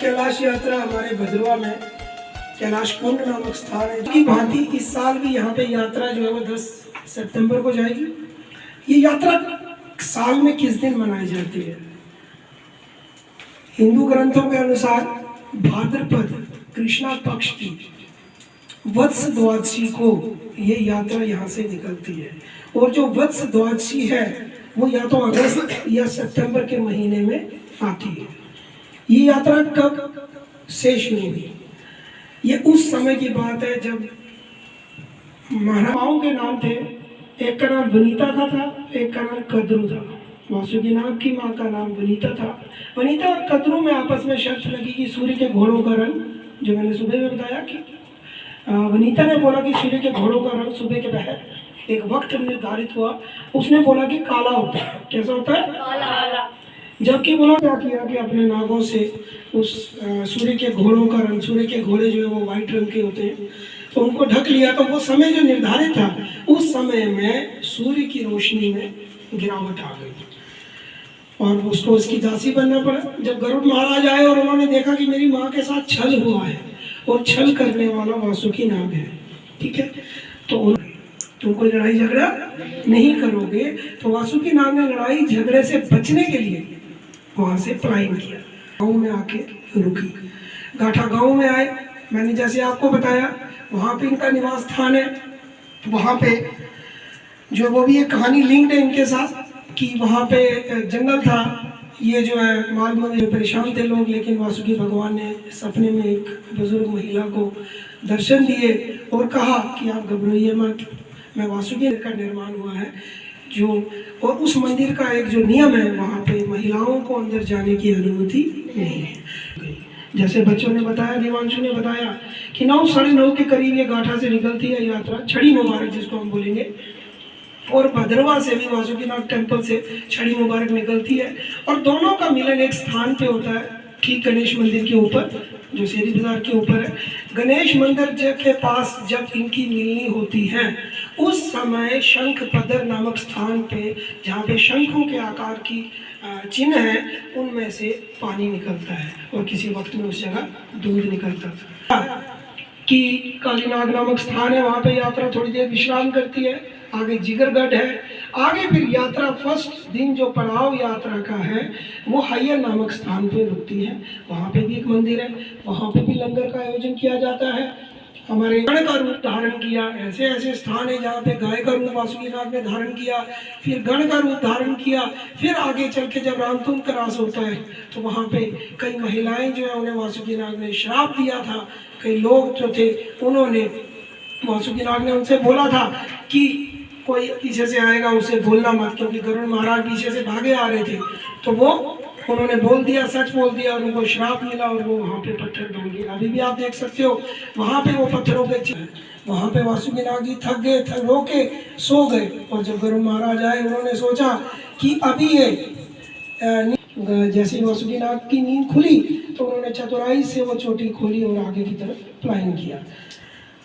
कैलाश यात्रा हमारे भद्रवा में कैलाश कुंड नामक स्थान है की भांति इस साल भी यहाँ पे यात्रा जो है वो 10 सितंबर को जाएगी। ये यात्रा साल में किस दिन मनाई जाती है? हिंदू ग्रंथों के अनुसार भाद्रपद कृष्णा पक्ष की वत्स द्वादशी को ये यात्रा यहाँ से निकलती है। और जो वत्स द्वादशी है वो या तो अगस्त या सितंबर के महीने में आती है। ये यात्रा कब से शुरू हुई? ये उस समय की बात है जब महाराजाओं के नाम थे, एक का नाम वनीता का था, एक का नाम कद्रू था। वासुकीनाग की माँ का नाम वनीता था। वनीता और कद्रू में आपस में शर्त लगी कि सूर्य के घोड़ों का रंग, जो मैंने सुबह में बताया कि वनीता ने बोला कि सूर्य के घोड़ों का रंग सुबह के पहर एक वक्त निर्धारित हुआ, उसने बोला कि काला होता है। कैसा होता है? काला। जबकि उन्होंने क्या किया कि अपने नागों से उस सूर्य के घोड़ों का रंग, सूर्य के घोड़े जो है वो वाइट रंग के होते हैं, तो उनको ढक लिया। तो वो समय जो निर्धारित था उस समय में सूर्य की रोशनी में गिरावट आ गई और उसको उसकी दासी बनना पड़ा। जब गरुड़ महाराज आए और उन्होंने देखा कि मेरी माँ के साथ छल हुआ है और छल करने वाला वासुकीनाग है, ठीक है, तो तुम कोई लड़ाई झगड़ा नहीं करोगे। तो वासुकीनाग ने लड़ाई झगड़े से बचने के लिए वहां से पलायन किया, गाँव में आके रुकी। गाठा गाँव में आए, मैंने जैसे आपको बताया वहाँ पे इनका निवास स्थान है। वहाँ पे जो वो भी एक कहानी लिंक्ड है इनके साथ कि वहाँ पे जंगल था। ये जो है मार्ग में परेशान थे लोग, लेकिन वासुकी भगवान ने सपने में एक बुजुर्ग महिला को दर्शन दिए और कहा कि आप घबराइए मत, मैं वासुकी का निर्माण हुआ है जो, और उस मंदिर का एक जो नियम है वहाँ पे महिलाओं को अंदर जाने की अनुमति नहीं है। जैसे बच्चों ने बताया, देवांशु ने बताया कि 9 साढ़े 9 के करीब ये गाठा से निकलती है यात्रा, छड़ी मुबारक जिसको हम बोलेंगे, और भद्रवा से भी वासुकीनाग टेम्पल से छड़ी मुबारक निकलती है। और दोनों का मिलन एक स्थान पे होता है, ठीक गणेश मंदिर के ऊपर, जो शेरी बाजार के ऊपर है। गणेश मंदिर के पास जब इनकी मिलनी होती है उस समय शंख पदर नामक स्थान पे, जहाँ पे शंखों के आकार की चिन्ह है, उनमें से पानी निकलता है और किसी वक्त में उस जगह दूध निकलता था। कि कालीनाग नामक स्थान है, वहाँ पे यात्रा थोड़ी देर विश्राम करती है। आगे जिगरगढ़ है। आगे फिर यात्रा फर्स्ट दिन जो पड़ाव यात्रा का है वो हय्यर नामक स्थान पे रुकती है। वहाँ पे भी एक मंदिर है, वहाँ पे भी लंगर का आयोजन किया जाता है। हमारे गण का रूप धारण किया, ऐसे ऐसे स्थान है जहाँ पे गाय का रूप वासुकीनाग ने धारण किया, फिर गण का रूप धारण किया। फिर आगे चल के जब रामतुंग का रास होता है तो वहाँ पे कई महिलाएं जो है उन्हें वासुकीनाग ने श्राप दिया था। कई लोग जो थे उन्होंने, वासुकीनाग ने उनसे बोला था कि कोई पीछे से आएगा उसे बोलना मत, क्योंकि गरुड़ महाराज पीछे से भागे आ रहे थे। तो वो उन्होंने बोल दिया, सच बोल दिया, और उनको श्राप मिला और वो वहाँ पे पत्थर बन गए। अभी भी आप देख सकते हो वहाँ पे वो पत्थरों पे, वहाँ पे वासुकीनाग जी थक गए, थक रो के सो गए। और जब गरुड़ महाराज आए उन्होंने सोचा कि अभी ये जैसे ही वासुकीनाग की नींद खुली तो उन्होंने चतुराई से वो चोटी खोली और आगे की तरफ पलायन किया।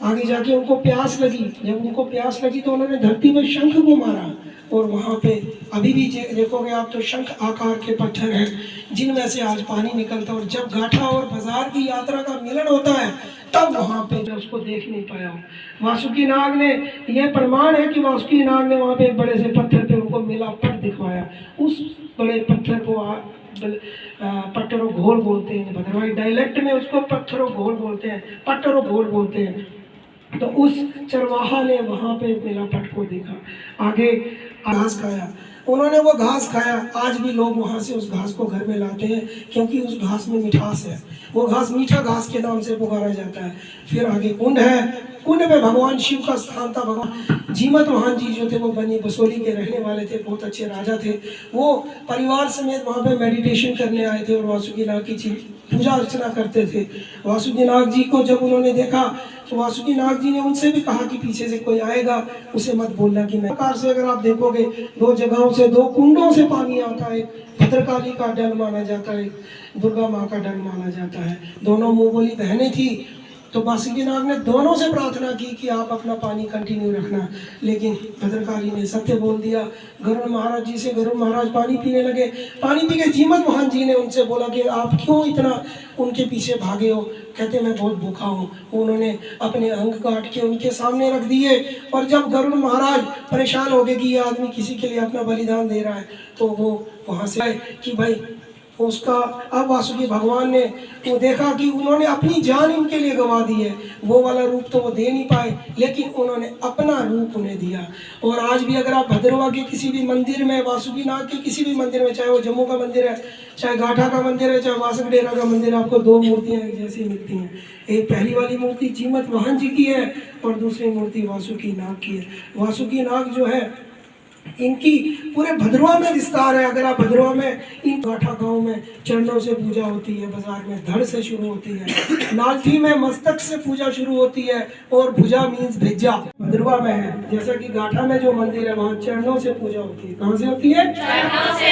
आगे जाके उनको प्यास लगी, जब उनको प्यास लगी तो उन्होंने धरती में शंख को मारा और वहाँ पे अभी भी देखोगे आप तो शंख आकार के पत्थर हैं जिनमें से आज पानी निकलता है। और जब गाठा और बाजार की यात्रा का मिलन होता है तब वहाँ पे जो उसको देख नहीं पाया वासुकीनाग ने, यह प्रमाण है कि वासुकीनाग ने वहाँ पे एक बड़े से पत्थर पे उनको मिला पट दिखवाया। उस बड़े पत्थर को पट्टरों घोल बोलते हैं, भद्रवाही डायलेक्ट में उसको पत्थरों घोल बोलते हैं, पट्टरों घोल बोलते हैं। तो उस चरवाहा ने वहाँ पे मिला पट को देखा, आगे घास खाया, उन्होंने वो घास खाया। आज भी लोग वहाँ से उस घास को घर में लाते हैं क्योंकि उस घास में मिठास है, वो घास मीठा घास के नाम से पुकारा जाता है। फिर आगे कुंड है, कुंड में भगवान शिव का स्थान था। भगवान जीमत वाहन जी जो थे वो बनी बसोली के रहने वाले थे, बहुत अच्छे राजा थे। वो परिवार समेत वहाँ पे मेडिटेशन करने आए थे और वासुकीनाग की पूजा अर्चना करते थे। वासुकीनाग जी को जब उन्होंने देखा तो वासुकीनाग जी ने उनसे भी कहा कि पीछे से कोई आएगा उसे मत बोलना कि मैं। प्रकार से अगर आप देखोगे 2 जगहों से, 2 कुंडों से पानी आता है। भद्रकाली का डल माना जाता है, दुर्गा माँ का डल माना जाता है। दोनों मुँह बोली बहनें थी तो बासुकीनाग ने दोनों से प्रार्थना की कि आप अपना पानी कंटिन्यू रखना, लेकिन भद्रकाली ने सत्य बोल दिया। गरुड़ महाराज जी से गरुड़ महाराज पानी पीने लगे। पानी पी के जीमत वाहन जी ने उनसे बोला कि आप क्यों इतना उनके पीछे भागे हो? कहते मैं बहुत भूखा हूँ। उन्होंने अपने अंग काट के उनके सामने रख दिए। और जब गरुड़ महाराज परेशान हो गए कि ये आदमी किसी के लिए अपना बलिदान दे रहा है, तो वो वहाँ से आए कि भाई उसका, अब वासुकी भगवान ने वो देखा कि उन्होंने अपनी जान इनके लिए गंवा दी है। वो वाला रूप तो वो दे नहीं पाए, लेकिन उन्होंने अपना रूप उन्हें दिया। और आज भी अगर आप भद्रवा के किसी भी मंदिर में, वासुकी नाग के किसी भी मंदिर में, चाहे वो जम्मू का मंदिर है, चाहे गाठा का मंदिर है, चाहे वासक डेरा का मंदिर है, आपको दो मूर्तियाँ एक जैसी मिलती हैं। एक पहली वाली मूर्ति जीमत वाहन जी की है और दूसरी मूर्ति वासुकी नाग की है। वासुकी नाग जो है, इनकी पूरे भद्रवा में विस्तार है। अगर आप भद्रवा में इन गाठा गांव में चरणों से पूजा होती है, बाजार में धड़ से शुरू होती है, नालठी में मस्तक से पूजा शुरू होती है, और भुजा मीन्स भेजा भद्रवा में है। जैसा कि गाठा में जो मंदिर है वहाँ चरणों से पूजा होती है। कहाँ से होती है?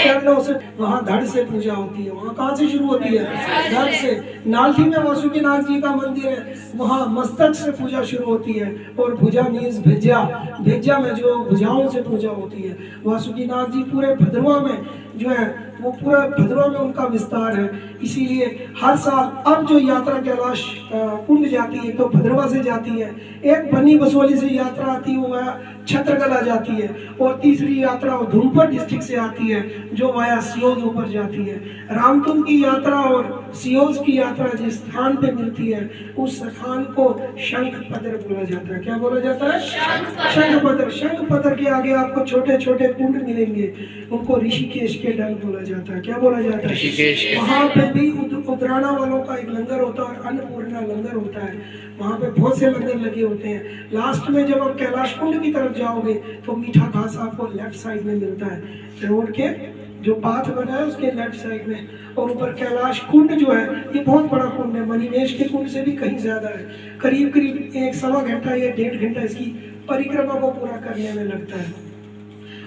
चरणों से। वहाँ धड़ से पूजा होती है। वहाँ कहाँ से शुरू होती है? धड़ से। नालठी में वासुकी नाग जी का मंदिर है, वहाँ मस्तक से पूजा शुरू होती है, और भुजा मीन्स भेजा, भेजा में जो भुजाओं से पूजा होती है। वासुकी नाग जी पूरे भद्रवा में जो है, वो पूरा भद्रवा में उनका विस्तार है। इसीलिए हर साल अब जो यात्रा कैलाश कुंड जाती है तो भद्रवा से जाती है, एक बनी बसोली से यात्रा आती है, वो वाया छत्रकला जाती है, और तीसरी यात्रा धूमपुर डिस्ट्रिक्ट से आती है जो वाया सियोज ऊपर जाती है। रामकुंड की यात्रा और सियोज की यात्रा जिस स्थान पे मिलती है, उस स्थान को शंखपदर बोला जाता है। क्या बोला जाता है? शंखपदर। शंखपदर के आगे आपको छोटे छोटे कुंड मिलेंगे, उनको ऋषिकेश के डल बोला जाता है। क्या बोला जाता है? वहाँ पे भी उतराना वालों का एक लंगर होता है और अन्नपूर्णा लंगर होता है। वहाँ पे बहुत से लंगर लगे होते हैं। लास्ट में जब आप कैलाश कुंड की तरफ जाओगे तो मीठा घास आपको लेफ्ट साइड में मिलता है, रोड के जो पाथ बना है उसके लेफ्ट साइड में। और ऊपर कैलाश कुंड जो है, ये बहुत बड़ा कुंड है, मणिमेश के कुंड से भी कहीं ज्यादा है। करीब करीब 1-1.25 घंटा या 1.5 घंटा इसकी परिक्रमा को पूरा करने में लगता है।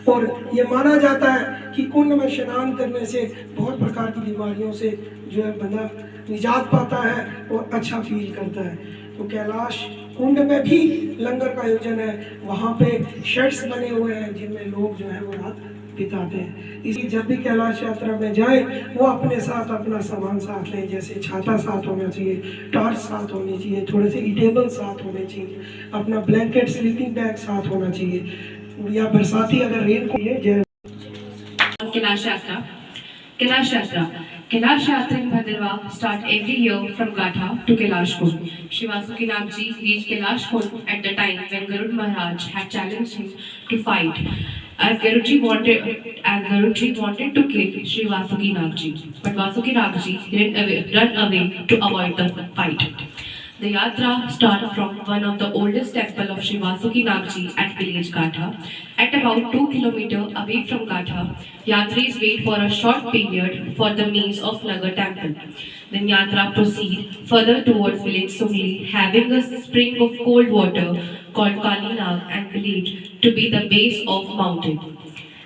और ये माना जाता है कि कुंड में स्नान करने से बहुत प्रकार की बीमारियों से जो है बंदा निजात पाता है और अच्छा फील करता है। तो कैलाश कुंड में भी लंगर का आयोजन है। वहाँ पे शेड्स बने हुए हैं जिनमें लोग जो है वो रात बिताते हैं। इसलिए जब भी कैलाश यात्रा में जाए वो अपने साथ अपना सामान साथ लें। जैसे छाता साथ होना चाहिए, टॉर्च साथ होनी चाहिए, थोड़े से ईटेबल साथ होने चाहिए, अपना ब्लैंकेट स्लीपिंग बैग साथ होना चाहिए, या बरसाती अगर रेन को ये Kailash Yatra. Kailash Yatra. Kailash Yatra in Bhadrava start every year from Gatha to Kailash Kund. Shri Vasuki Nag Ji reached Kailash Kund at the time when Garud Maharaj had challenged him to fight. As Garudji wanted to kill Shri Vasuki Nag Ji, but Vasuki Nag Ji ran away to avoid the fight. The yatra starts from one of the oldest temple of Shri Vasuki Nag Ji at village Gatha. At about 2 kilometers away from Gatha, yatris wait for a short period for the maze of Nagar temple. Then yatra proceed further towards village Sungli, having a spring of cold water called Kali Nag and village to be the base of mountain.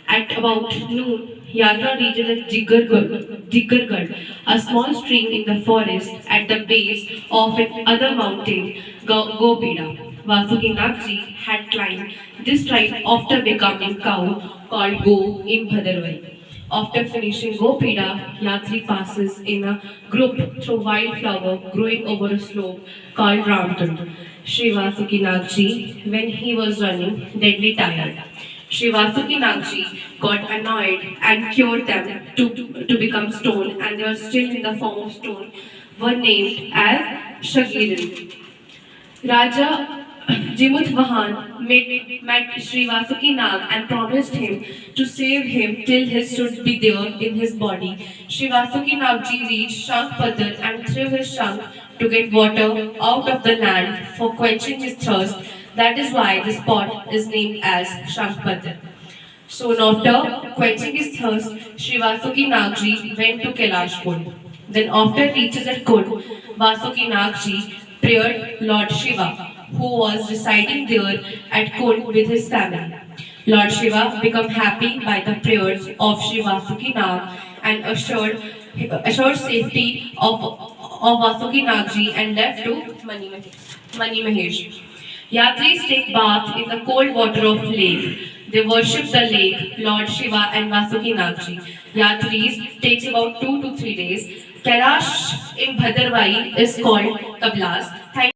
At about noon, Yatra reached Jiggargarh, a small stream in the forest at the base of another mountain, Gopida. Vasuki Nag Ji had climbed this tribe after becoming cow called Go in Bhadarwai. After finishing Gopida, Yatri passes in a group through wildflower growing over a slope called Ramkund. Shri Vasuki Nag Ji, when he was running, deadly tired, Shri Vasuki Nag Ji got annoyed and cured them to become stone, and they were still in the form of stone, were named as Shagirin. Raja Jimut Vahan met Shri Vasuki Nag and promised him to save him till he should be there in his body. Shri Vasuki Nag Ji reached Shankpadar and threw his shank to get water out of the land for quenching his thirst. That is why the spot is named as Shankpadar. Soon after quenching his thirst, Shri Vasuki Nag Ji went to Kailash Kund. Then after reaches at Kund, Vasuki Nag Ji prayed Lord Shiva, who was residing there at Kund with his family. Lord Shiva became happy by the prayers of Shri Vasuki Nag and assured safety of Vasuki Nagji and left to Mani Mahesh. Yatris take bath in the cold water of lake. They worship the lake, Lord Shiva and Vasuki Nagji. Yatris takes about 2 to 3 days. Kailash in Bhadarwai is called Kablas. Thank